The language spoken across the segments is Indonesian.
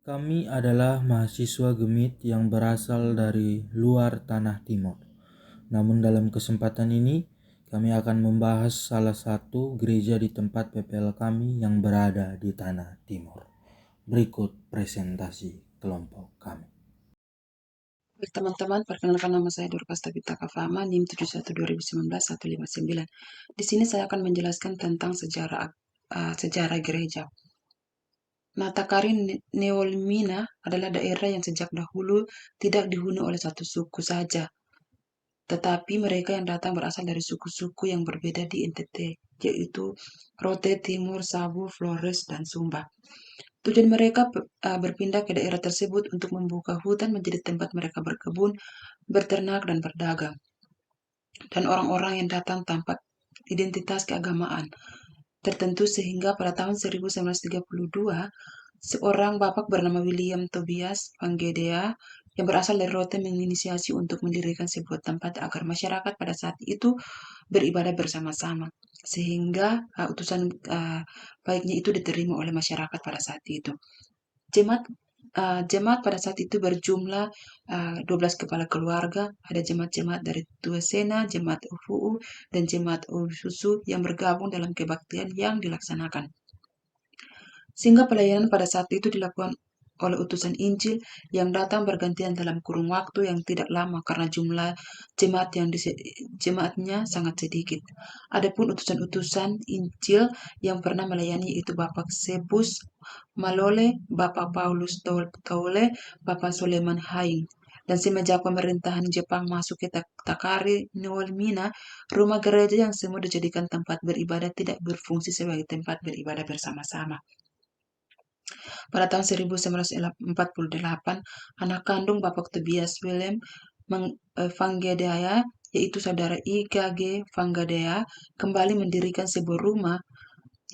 Kami adalah mahasiswa Gemit yang berasal dari luar Tanah Timur. Namun dalam kesempatan ini, kami akan membahas salah satu gereja di tempat PPL kami yang berada di Tanah Timur. Berikut presentasi kelompok kami. Teman-teman, perkenalkan nama saya Dorcas Tabita Kafama, NIM 71 2019 159. Di sini saya akan menjelaskan tentang sejarah gereja. Natakari Neolmina adalah daerah yang sejak dahulu tidak dihuni oleh satu suku saja, tetapi mereka yang datang berasal dari suku-suku yang berbeda di NTT, yaitu Rote, Timur, Sabu, Flores, dan Sumba. Tujuan mereka berpindah ke daerah tersebut untuk membuka hutan menjadi tempat mereka berkebun, berternak, dan berdagang. Dan orang-orang yang datang tanpa identitas keagamaan tertentu sehingga pada tahun 1932 seorang bapak bernama William Tobias Panggedea yang berasal dari Rote menginisiasi untuk mendirikan sebuah tempat agar masyarakat pada saat itu beribadah bersama-sama sehingga utusan baiknya itu diterima oleh masyarakat pada saat itu. Jemaat pada saat itu berjumlah 12 kepala keluarga, ada jemaat-jemaat dari Tuasena, jemaat UFUU, dan jemaat Ususu yang bergabung dalam kebaktian yang dilaksanakan. Sehingga pelayanan pada saat itu dilakukan oleh utusan Injil yang datang bergantian dalam kurun waktu yang tidak lama karena jumlah jemaatnya sangat sedikit. Adapun utusan-utusan Injil yang pernah melayani itu Bapak Sebus Malole, Bapak Paulus Taule, Bapak Soleman Haing. Dan semenjak pemerintahan Jepang masuk ke Takari Nuolmina, rumah gereja yang semua dijadikan tempat beribadah tidak berfungsi sebagai tempat beribadah bersama-sama. Pada tahun 1948, anak kandung Bapak Tobias William Vangadea, yaitu saudara I.K.G. Vangadea, kembali mendirikan sebuah rumah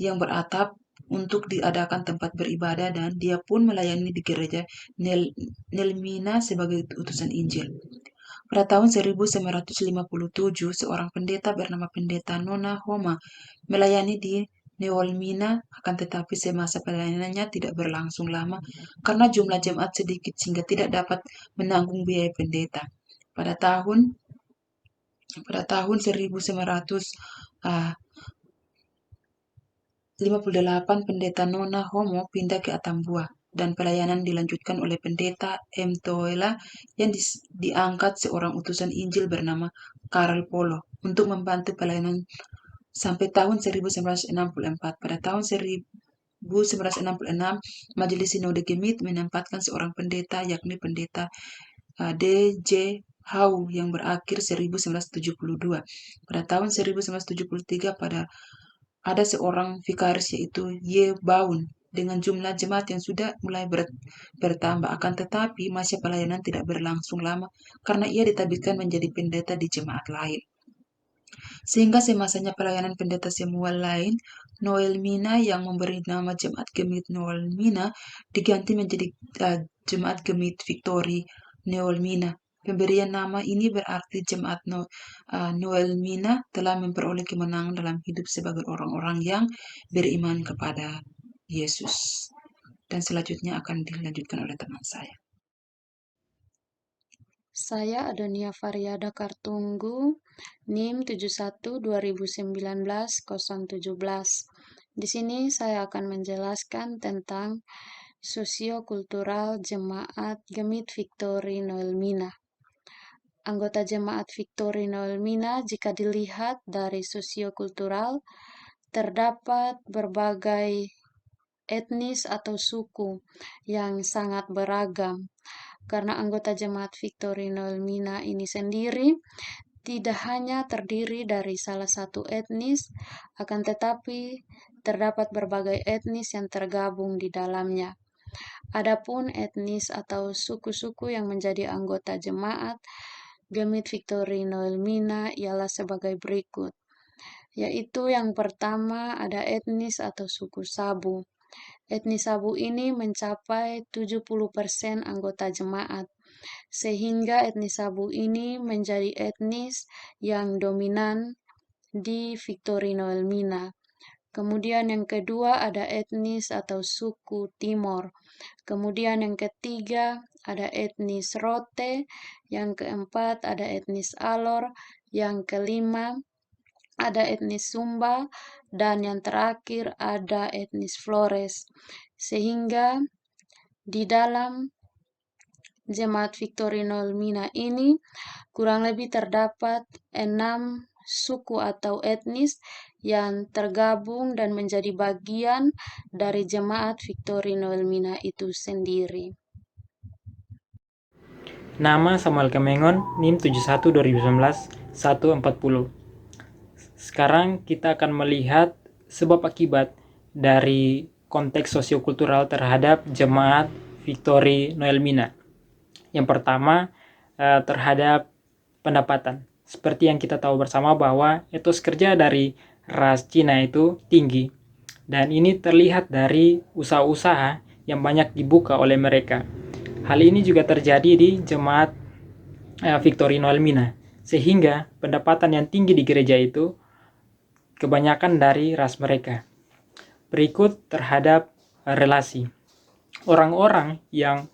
yang beratap untuk diadakan tempat beribadah dan dia pun melayani di gereja Nelmina sebagai utusan Injil. Pada tahun 1957, seorang pendeta bernama Pendeta Nona Homa melayani di Neolmina, akan tetapi semasa pelayanannya tidak berlangsung lama karena jumlah jemaat sedikit sehingga tidak dapat menanggung biaya pendeta. Pada tahun 1958, Pendeta Nona Homo pindah ke Atambua dan pelayanan dilanjutkan oleh Pendeta M. Toela yang diangkat seorang utusan Injil bernama Karel Polo untuk membantu pelayanan sampai tahun 1964. Pada tahun 1966, Majelis Sinode Gemit menempatkan seorang pendeta, yakni Pendeta D.J. Hau yang berakhir 1972. Pada tahun 1973 ada seorang vikaris yaitu Ye Baun dengan jumlah jemaat yang sudah mulai bertambah. Akan tetapi masa pelayanan tidak berlangsung lama karena ia ditabiskan menjadi pendeta di jemaat lain. Sehingga semasanya pelayanan pendeta semua lain, Noel Mina yang memberi nama Jemaat Gemit Noel Mina diganti menjadi Jemaat Gemit Victory Noel Mina. Pemberian nama ini berarti Jemaat Noel Mina telah memperoleh kemenangan dalam hidup sebagai orang-orang yang beriman kepada Yesus. Dan selanjutnya akan dilanjutkan oleh teman saya. Saya Adonia Faryada Kartunggu, NIM 71 2019 017. Di sini saya akan menjelaskan tentang sosiokultural Jemaat Gemit Victory Noelmina. Anggota Jemaat Victory Noelmina jika dilihat dari sosiokultural terdapat berbagai etnis atau suku yang sangat beragam. Karena anggota Jemaat Victory Noelmina ini sendiri tidak hanya terdiri dari salah satu etnis, akan tetapi terdapat berbagai etnis yang tergabung di dalamnya. Adapun etnis atau suku-suku yang menjadi anggota jemaat Gemit Victory Noelmina ialah sebagai berikut, yaitu yang pertama ada etnis atau suku Sabu. Etnis Sabu ini mencapai 70% anggota jemaat, sehingga etnis Sabu ini menjadi etnis yang dominan di Victory Noelmina. Kemudian yang kedua ada etnis atau suku Timor. Kemudian yang ketiga ada etnis Rote, yang keempat ada etnis Alor, yang kelima ada etnis Sumba, dan yang terakhir ada etnis Flores. Sehingga di dalam Jemaat Victory Wilhelmina ini kurang lebih terdapat 6 suku atau etnis yang tergabung dan menjadi bagian dari Jemaat Victory Wilhelmina itu sendiri. Nama Samuel Kemengon, NIM 71 2019 140. Sekarang kita akan melihat sebab akibat dari konteks sosiokultural terhadap Jemaat Victory Wilhelmina. Yang pertama, terhadap pendapatan. Seperti yang kita tahu bersama bahwa etos kerja dari ras Cina itu tinggi. Dan ini terlihat dari usaha-usaha yang banyak dibuka oleh mereka. Hal ini juga terjadi di Jemaat Victory Wilhelmina. Sehingga pendapatan yang tinggi di gereja itu kebanyakan dari ras mereka. Berikut terhadap relasi. Orang-orang yang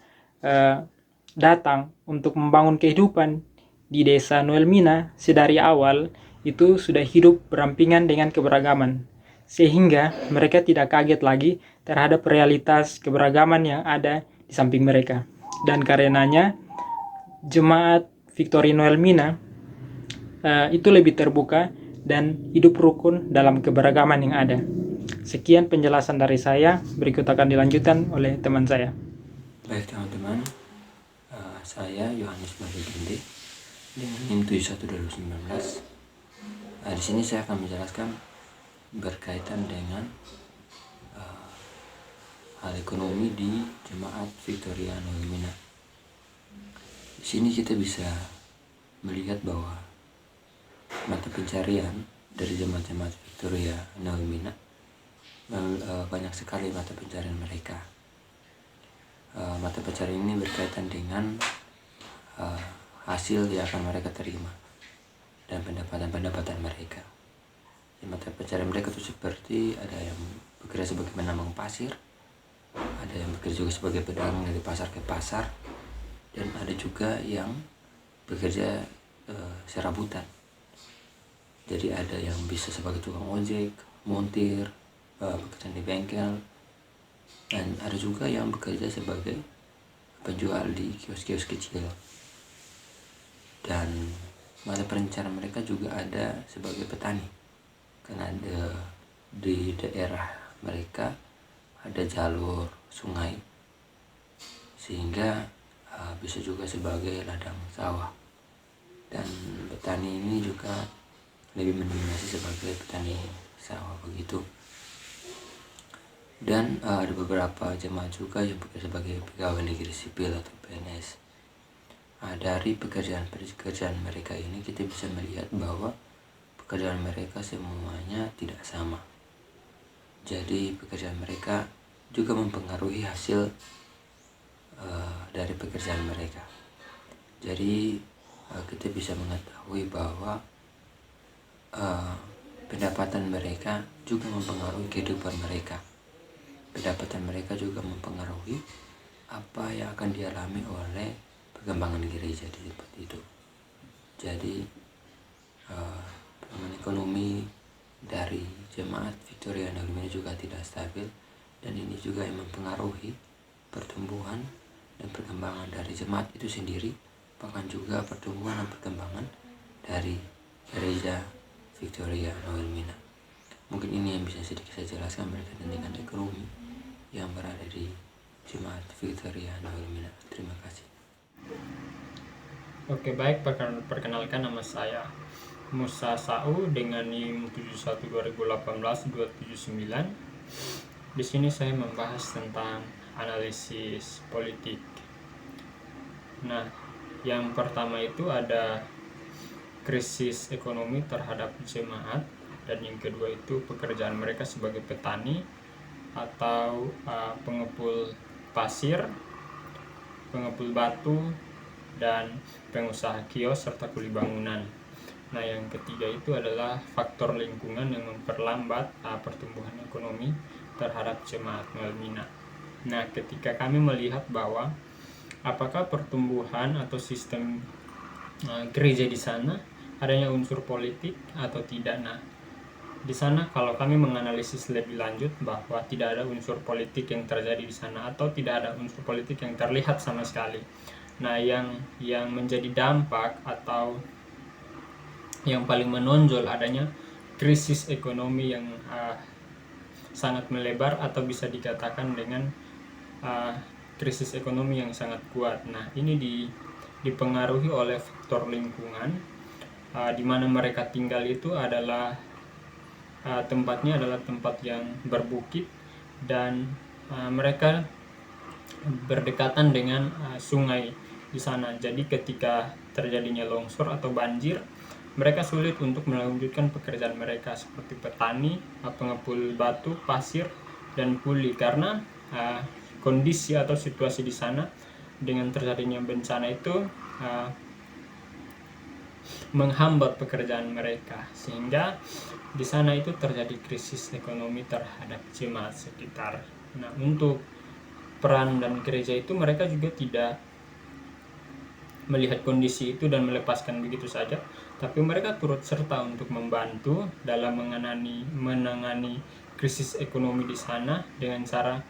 datang untuk membangun kehidupan di desa Wilhelmina sedari awal itu sudah hidup berampingan dengan keberagaman, sehingga mereka tidak kaget lagi terhadap realitas keberagaman yang ada di samping mereka. Dan karenanya Jemaat Victory Wilhelmina itu lebih terbuka dan hidup rukun dalam keberagaman yang ada. Sekian penjelasan dari saya, berikut akan dilanjutkan oleh teman saya. Baik teman-teman, saya Yohanes Bagende dengan NIM 71 2019. Di sini saya akan menjelaskan berkaitan dengan hal ekonomi di Jemaat Victory Wilhelmina. Di sini kita bisa melihat bahwa mata pencarian dari jemaat-jemaat Victory Wilhelmina banyak sekali mata pencarian mereka. Mata pencarian ini berkaitan dengan hasil yang akan mereka terima dan pendapatan mereka. Mata pencarian mereka itu seperti ada yang bekerja sebagai penambang pasir, ada yang bekerja juga sebagai pedagang dari pasar ke pasar, dan ada juga yang bekerja serabutan. Jadi ada yang bisa sebagai tukang ojek, montir, bekerja di bengkel, dan ada juga yang bekerja sebagai penjual di kios-kios kecil. Dan mata pencarian mereka juga ada sebagai petani, karena di daerah mereka ada jalur sungai, sehingga bisa juga sebagai ladang sawah. Dan petani ini juga lebih mendominasi sebagai petani sawah begitu. Dan ada beberapa jemaat juga yang bekerja sebagai pegawai negeri sipil atau PNS. Dari pekerjaan mereka ini kita bisa melihat bahwa pekerjaan mereka semuanya tidak sama. Jadi pekerjaan mereka juga mempengaruhi hasil dari pekerjaan mereka. Jadi kita bisa mengetahui bahwa pendapatan mereka juga mempengaruhi kehidupan mereka. Pendapatan mereka juga mempengaruhi apa yang akan dialami oleh perkembangan gereja di tempat itu. Jadi perkembangan ekonomi dari Jemaat Victory Wilhelmina juga tidak stabil, dan ini juga yang mempengaruhi pertumbuhan dan perkembangan dari jemaat itu sendiri, bahkan juga pertumbuhan dan perkembangan dari gereja Victory Wilhelmina. Mungkin ini yang bisa sedikit saya jelaskan berkaitan dengan ekonomi yang berada di Jemaat Victory Wilhelmina. Terima kasih. Oke, baik, perkenalkan nama saya Musa Sau dengan NIM 71 2018 279. Di sini saya membahas tentang analisis politik. Nah, yang pertama itu ada krisis ekonomi terhadap jemaat, dan yang kedua itu pekerjaan mereka sebagai petani atau pengepul pasir, pengepul batu, dan pengusaha kios serta kuli bangunan. Nah, yang ketiga itu adalah faktor lingkungan yang memperlambat pertumbuhan ekonomi terhadap jemaat Noel Mina. Nah, ketika kami melihat bahwa apakah pertumbuhan atau sistem gereja di sana adanya unsur politik atau tidak. Nah, di sana kalau kami menganalisis lebih lanjut bahwa tidak ada unsur politik yang terjadi di sana atau tidak ada unsur politik yang terlihat sama sekali. Nah, yang menjadi dampak atau yang paling menonjol adanya krisis ekonomi yang sangat melebar atau bisa dikatakan dengan krisis ekonomi yang sangat kuat. Nah, ini dipengaruhi oleh faktor lingkungan, di mana mereka tinggal itu adalah tempatnya adalah tempat yang berbukit dan mereka berdekatan dengan sungai di sana. Jadi ketika terjadinya longsor atau banjir, mereka sulit untuk melanjutkan pekerjaan mereka seperti petani, pengepul batu, pasir, dan kuli karena kondisi atau situasi di sana dengan terjadinya bencana itu menghambat pekerjaan mereka, sehingga di sana itu terjadi krisis ekonomi terhadap jemaat sekitar. Nah, untuk peran dan gereja itu mereka juga tidak melihat kondisi itu dan melepaskan begitu saja, tapi mereka turut serta untuk membantu dalam menangani krisis ekonomi di sana dengan cara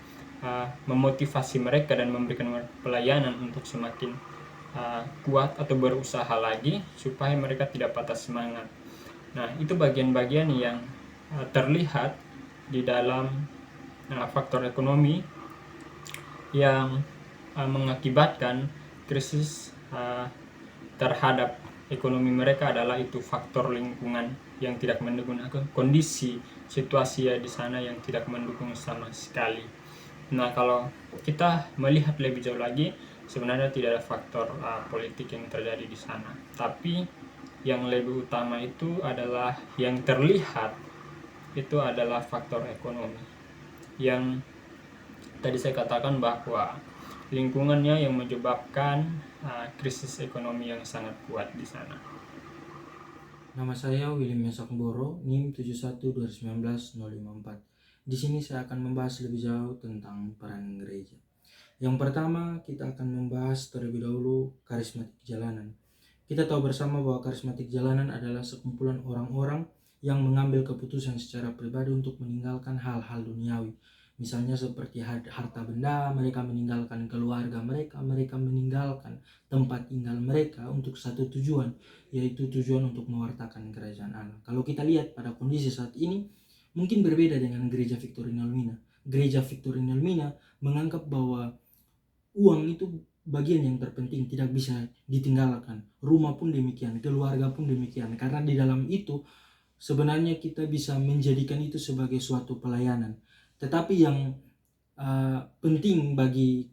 memotivasi mereka dan memberikan pelayanan untuk semakin kuat atau berusaha lagi supaya mereka tidak patah semangat. Nah, itu bagian-bagian yang terlihat di dalam faktor ekonomi yang mengakibatkan krisis terhadap ekonomi mereka adalah itu faktor lingkungan yang tidak mendukung, kondisi situasi di sana yang tidak mendukung sama sekali. Nah, kalau kita melihat lebih jauh lagi, sebenarnya tidak ada faktor politik yang terjadi di sana, tapi yang lebih utama itu adalah yang terlihat itu adalah faktor ekonomi yang tadi saya katakan bahwa lingkungannya yang menyebabkan krisis ekonomi yang sangat kuat di sana. Nama saya William Mesakboro, NIM 712019-054. Di sini saya akan membahas lebih jauh tentang peran gereja. Yang pertama, kita akan membahas terlebih dahulu karismatik jalanan. Kita tahu bersama bahwa karismatik jalanan adalah sekumpulan orang-orang yang mengambil keputusan secara pribadi untuk meninggalkan hal-hal duniawi. Misalnya seperti harta benda, mereka meninggalkan keluarga mereka meninggalkan tempat tinggal mereka untuk satu tujuan, yaitu tujuan untuk mewartakan kerajaan Allah. Kalau kita lihat pada kondisi saat ini, mungkin berbeda dengan gereja Victory Nelmina. Gereja Victory Nelmina menganggap bahwa uang itu bagian yang terpenting, tidak bisa ditinggalkan. Rumah pun demikian, keluarga pun demikian. Karena di dalam itu sebenarnya kita bisa menjadikan itu sebagai suatu pelayanan. Tetapi yang penting bagi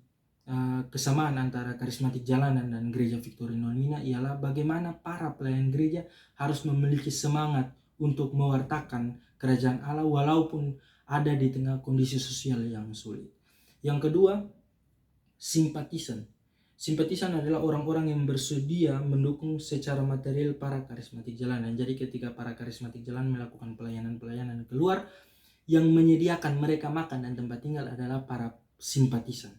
kesamaan antara karismatik jalanan dan gereja Victory Nelmina ialah bagaimana para pelayan gereja harus memiliki semangat untuk mewartakan kerajaan Allah walaupun ada di tengah kondisi sosial yang sulit. Yang kedua, simpatisan. Simpatisan adalah orang-orang yang bersedia mendukung secara material para karismatik jalanan. Jadi ketika para karismatik jalanan melakukan pelayanan-pelayanan keluar, yang menyediakan mereka makan dan tempat tinggal adalah para simpatisan.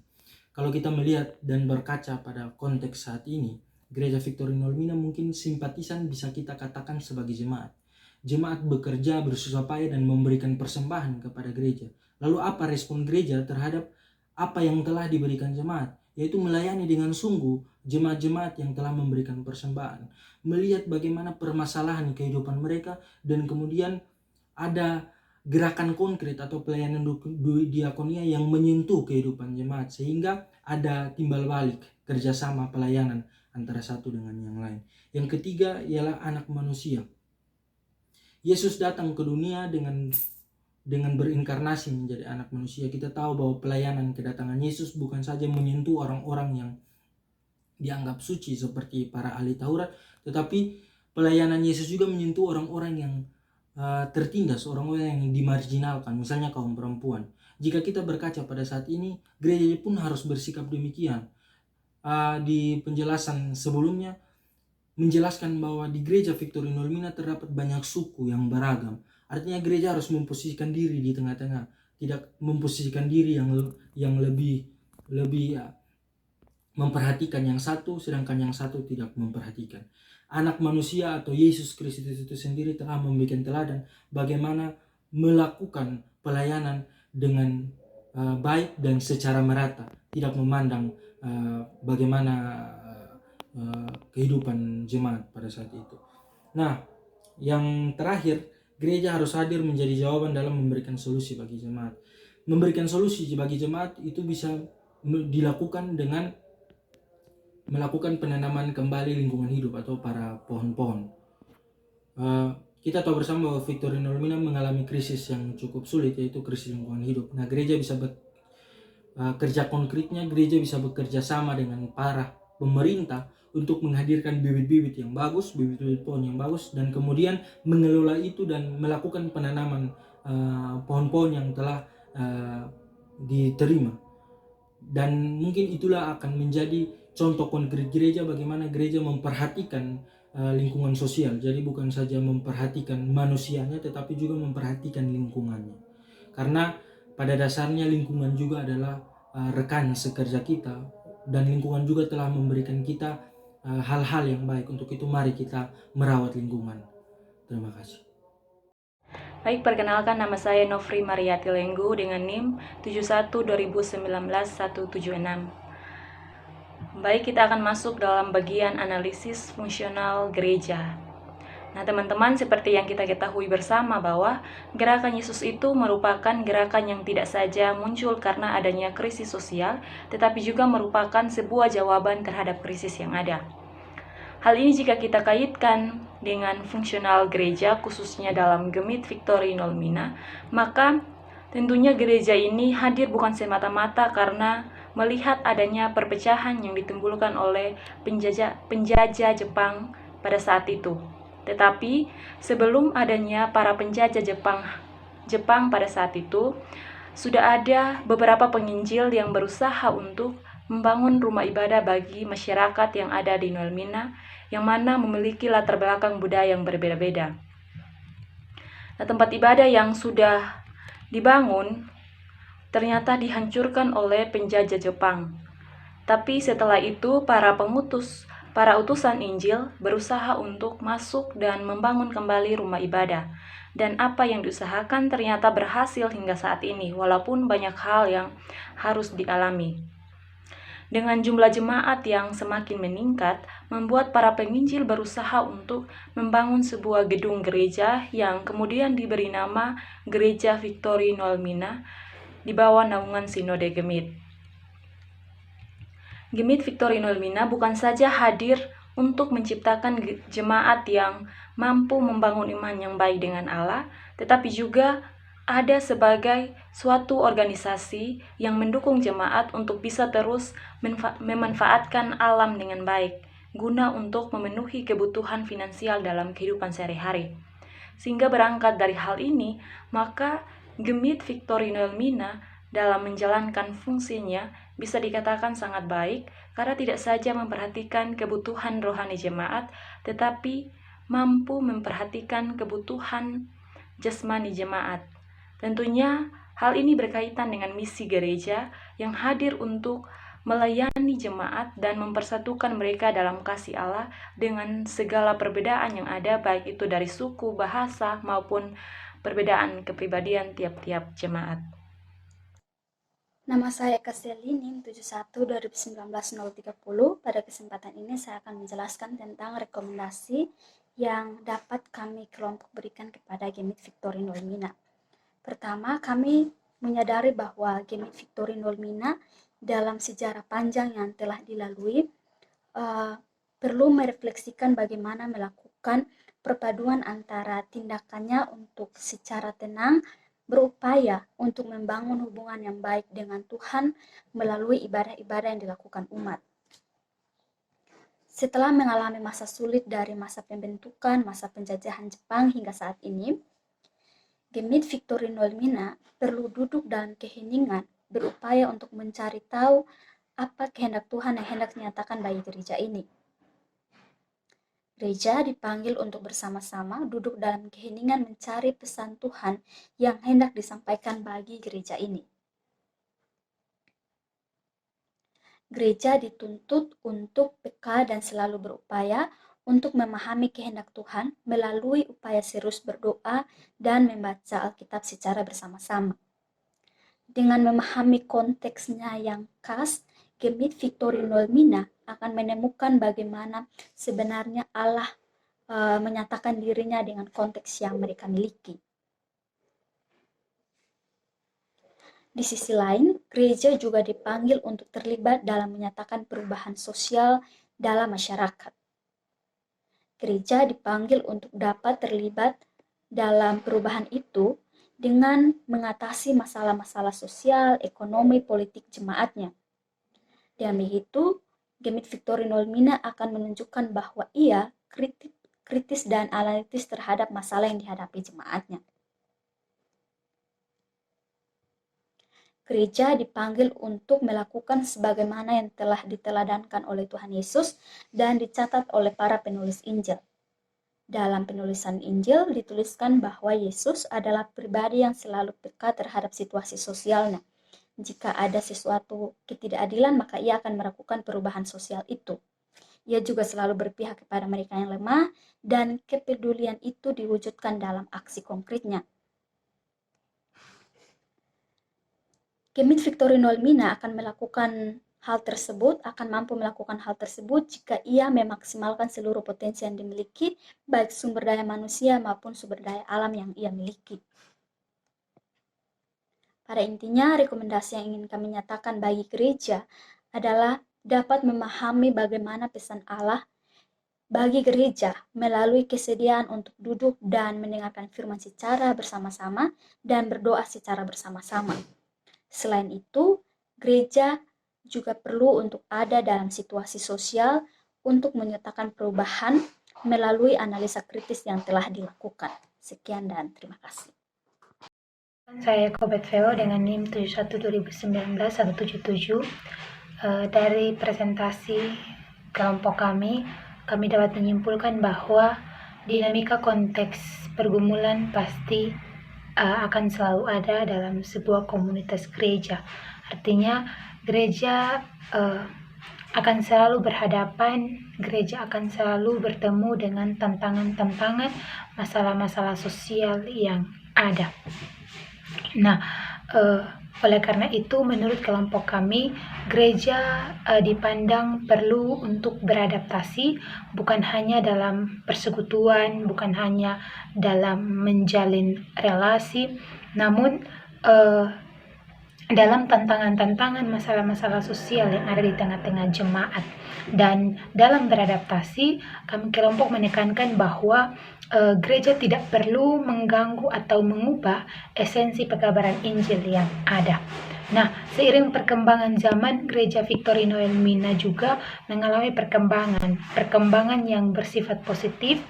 Kalau kita melihat dan berkaca pada konteks saat ini, gereja Victory Nelmina mungkin simpatisan bisa kita katakan sebagai jemaat. Jemaat bekerja bersusah payah dan memberikan persembahan kepada gereja. Lalu apa respon gereja terhadap apa yang telah diberikan jemaat? Yaitu melayani dengan sungguh jemaat-jemaat yang telah memberikan persembahan. Melihat bagaimana permasalahan kehidupan mereka dan kemudian ada gerakan konkret atau pelayanan diakonia yang menyentuh kehidupan jemaat sehingga ada timbal balik kerjasama pelayanan antara satu dengan yang lain. Yang ketiga ialah anak manusia. Yesus datang ke dunia dengan berinkarnasi menjadi anak manusia. Kita tahu bahwa pelayanan kedatangan Yesus bukan saja menyentuh orang-orang yang dianggap suci seperti para ahli Taurat, tetapi pelayanan Yesus juga menyentuh orang-orang yang tertindas, orang-orang yang dimarginalkan, misalnya kaum perempuan. Jika kita berkaca pada saat ini, gereja pun harus bersikap demikian. Di penjelasan sebelumnya, menjelaskan bahwa di gereja Victory Nolmina terdapat banyak suku yang beragam. Artinya gereja harus memposisikan diri di tengah-tengah, tidak memposisikan diri yang lebih memperhatikan yang satu, sedangkan yang satu tidak memperhatikan. Anak manusia atau Yesus Kristus itu sendiri telah memberikan teladan bagaimana melakukan pelayanan dengan baik dan secara merata, tidak memandang bagaimana kehidupan jemaat pada saat itu. Nah, yang terakhir, gereja harus hadir menjadi jawaban dalam memberikan solusi bagi jemaat. Memberikan solusi bagi jemaat itu bisa dilakukan dengan melakukan penanaman kembali lingkungan hidup atau para pohon-pohon. Kita tahu bersama bahwa Victory Nolmina mengalami krisis yang cukup sulit, yaitu krisis lingkungan hidup. Nah, gereja bisa kerja konkretnya, gereja bisa bekerja sama dengan para pemerintah untuk menghadirkan bibit-bibit yang bagus, bibit-bibit pohon yang bagus, dan kemudian mengelola itu dan melakukan penanaman pohon-pohon yang telah diterima. Dan mungkin itulah akan menjadi contoh konkret gereja, bagaimana gereja memperhatikan lingkungan sosial. Jadi bukan saja memperhatikan manusianya, tetapi juga memperhatikan lingkungannya. Karena pada dasarnya lingkungan juga adalah rekan sekerja kita, dan lingkungan juga telah memberikan kita hal-hal yang baik. Untuk itu mari kita merawat lingkungan. Terima kasih. Baik, perkenalkan nama saya Nofri Mariati Lenggu dengan NIM 71-2019-176. Baik, kita akan masuk dalam bagian analisis fungsional gereja. Nah, teman-teman, seperti yang kita ketahui bersama bahwa gerakan Yesus itu merupakan gerakan yang tidak saja muncul karena adanya krisis sosial, tetapi juga merupakan sebuah jawaban terhadap krisis yang ada. Hal ini jika kita kaitkan dengan fungsional gereja, khususnya dalam Gemit Victory Nolmina, maka tentunya gereja ini hadir bukan semata-mata karena melihat adanya perpecahan yang ditimbulkan oleh penjajah Jepang pada saat itu. Tetapi sebelum adanya para penjajah Jepang pada saat itu, sudah ada beberapa penginjil yang berusaha untuk membangun rumah ibadah bagi masyarakat yang ada di Nolmina, yang mana memiliki latar belakang budaya yang berbeda-beda. Nah, tempat ibadah yang sudah dibangun ternyata dihancurkan oleh penjajah Jepang. Tapi setelah itu para utusan Injil berusaha untuk masuk dan membangun kembali rumah ibadah. Dan apa yang diusahakan ternyata berhasil hingga saat ini, walaupun banyak hal yang harus dialami. Dengan jumlah jemaat yang semakin meningkat, membuat para penginjil berusaha untuk membangun sebuah gedung gereja yang kemudian diberi nama Gereja Victory Nolmina di bawah naungan Sinode Gemit. Gemit Victory Nolmina bukan saja hadir untuk menciptakan jemaat yang mampu membangun iman yang baik dengan Allah, tetapi juga ada sebagai suatu organisasi yang mendukung jemaat untuk bisa terus memanfaatkan alam dengan baik, guna untuk memenuhi kebutuhan finansial dalam kehidupan sehari-hari. Sehingga berangkat dari hal ini, maka Gemit Victory Nolmina dalam menjalankan fungsinya bisa dikatakan sangat baik karena tidak saja memperhatikan kebutuhan rohani jemaat, tetapi mampu memperhatikan kebutuhan jasmani jemaat. Tentunya hal ini berkaitan dengan misi gereja yang hadir untuk melayani jemaat dan mempersatukan mereka dalam kasih Allah dengan segala perbedaan yang ada, baik itu dari suku, bahasa, maupun perbedaan kepribadian tiap-tiap jemaat. Nama saya Eka Selini, 71-2019-030. Pada kesempatan ini saya akan menjelaskan tentang rekomendasi yang dapat kami kelompok berikan kepada Gemit Victory Nolmina. Pertama, kami menyadari bahwa Gemit Victory Nolmina dalam sejarah panjang yang telah dilalui perlu merefleksikan bagaimana melakukan perpaduan antara tindakannya untuk secara tenang berupaya untuk membangun hubungan yang baik dengan Tuhan melalui ibadah-ibadah yang dilakukan umat. Setelah mengalami masa sulit dari masa pembentukan, masa penjajahan Jepang hingga saat ini, Gemit Victory Nolmina perlu duduk dalam keheningan, berupaya untuk mencari tahu apa kehendak Tuhan yang hendak dinyatakan bagi gereja ini. Gereja dipanggil untuk bersama-sama duduk dalam keheningan mencari pesan Tuhan yang hendak disampaikan bagi gereja ini. Gereja dituntut untuk peka dan selalu berupaya untuk memahami kehendak Tuhan melalui upaya serius berdoa dan membaca Alkitab secara bersama-sama. Dengan memahami konteksnya yang khas, Gemit Victory Noelmina akan menemukan bagaimana sebenarnya Allah menyatakan dirinya dengan konteks yang mereka miliki. Di sisi lain, gereja juga dipanggil untuk terlibat dalam menyatakan perubahan sosial dalam masyarakat. Gereja dipanggil untuk dapat terlibat dalam perubahan itu dengan mengatasi masalah-masalah sosial, ekonomi, politik jemaatnya. Dengan begitu, Gemit Victory Noelmina akan menunjukkan bahwa ia kritis dan analitis terhadap masalah yang dihadapi jemaatnya. Gereja dipanggil untuk melakukan sebagaimana yang telah diteladankan oleh Tuhan Yesus dan dicatat oleh para penulis Injil. Dalam penulisan Injil dituliskan bahwa Yesus adalah pribadi yang selalu peka terhadap situasi sosialnya. Jika ada sesuatu ketidakadilan, maka ia akan melakukan perubahan sosial itu. Ia juga selalu berpihak kepada mereka yang lemah, dan kepedulian itu diwujudkan dalam aksi konkretnya. Gemit Victory Noelmina akan mampu melakukan hal tersebut jika ia memaksimalkan seluruh potensi yang dimiliki, baik sumber daya manusia maupun sumber daya alam yang ia miliki. Pada intinya, rekomendasi yang ingin kami nyatakan bagi gereja adalah dapat memahami bagaimana pesan Allah bagi gereja melalui kesediaan untuk duduk dan mendengarkan firman secara bersama-sama dan berdoa secara bersama-sama. Selain itu, gereja juga perlu untuk ada dalam situasi sosial untuk menyatakan perubahan melalui analisa kritis yang telah dilakukan. Sekian dan terima kasih. Saya Kobet Veo dengan NIM 71/2019-177. Dari presentasi kelompok kami dapat menyimpulkan bahwa dinamika konteks pergumulan pasti akan selalu ada dalam sebuah komunitas gereja. Artinya gereja akan selalu berhadapan, gereja akan selalu bertemu dengan tantangan-tantangan, masalah-masalah sosial yang ada. Nah, oleh karena itu menurut kelompok kami, gereja dipandang perlu untuk beradaptasi, bukan hanya dalam persekutuan, bukan hanya dalam menjalin relasi, namun dalam tantangan-tantangan masalah-masalah sosial yang ada di tengah-tengah jemaat. Dan dalam beradaptasi, kami kelompok menekankan bahwa gereja tidak perlu mengganggu atau mengubah esensi pekabaran Injil yang ada. Nah, seiring perkembangan zaman, gereja Victory Noelmina juga mengalami perkembangan yang bersifat positif.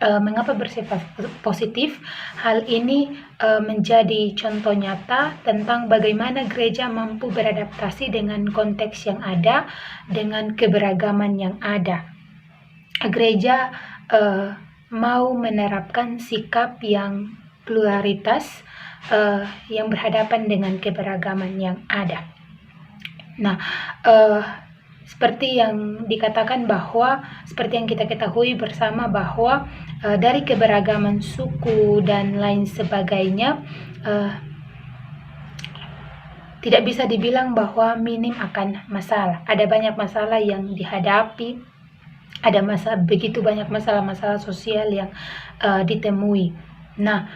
Mengapa bersifat positif? Hal ini menjadi contoh nyata tentang bagaimana gereja mampu beradaptasi dengan konteks yang ada, dengan keberagaman yang ada. Gereja mau menerapkan sikap yang pluralitas, yang berhadapan dengan keberagaman yang ada. Nah, seperti yang dikatakan bahwa, seperti yang kita ketahui bersama bahwa dari keberagaman suku dan lain sebagainya, tidak bisa dibilang bahwa minim akan masalah. Ada banyak masalah yang dihadapi, ada begitu banyak masalah-masalah sosial yang ditemui. Nah,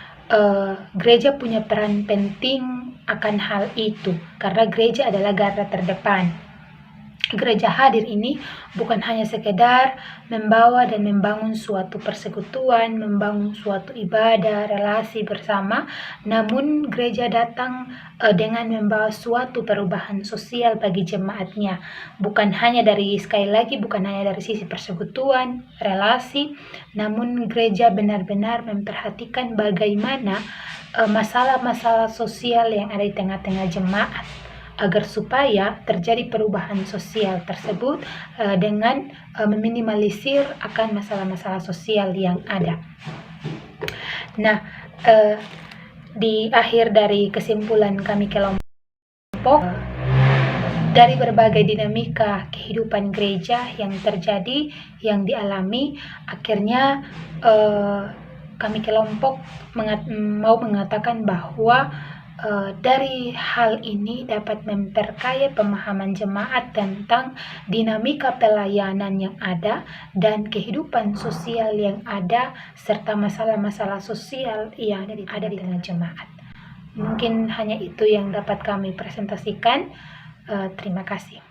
gereja punya peran penting akan hal itu, karena gereja adalah garda terdepan. Gereja hadir ini bukan hanya sekedar membawa dan membangun suatu persekutuan, membangun suatu ibadah, relasi bersama, namun gereja datang dengan membawa suatu perubahan sosial bagi jemaatnya. Bukan hanya dari sisi persekutuan, relasi, namun gereja benar-benar memperhatikan bagaimana masalah-masalah sosial yang ada di tengah-tengah jemaat. agar supaya terjadi perubahan sosial tersebut dengan meminimalisir akan masalah-masalah sosial yang ada. Nah, di akhir dari kesimpulan kami kelompok, dari berbagai dinamika kehidupan gereja yang terjadi, yang dialami, akhirnya kami kelompok mau mengatakan bahwa dari hal ini dapat memperkaya pemahaman jemaat tentang dinamika pelayanan yang ada dan kehidupan sosial yang ada, serta masalah-masalah sosial yang ada di tengah jemaat. Mungkin hanya itu yang dapat kami presentasikan. Terima kasih.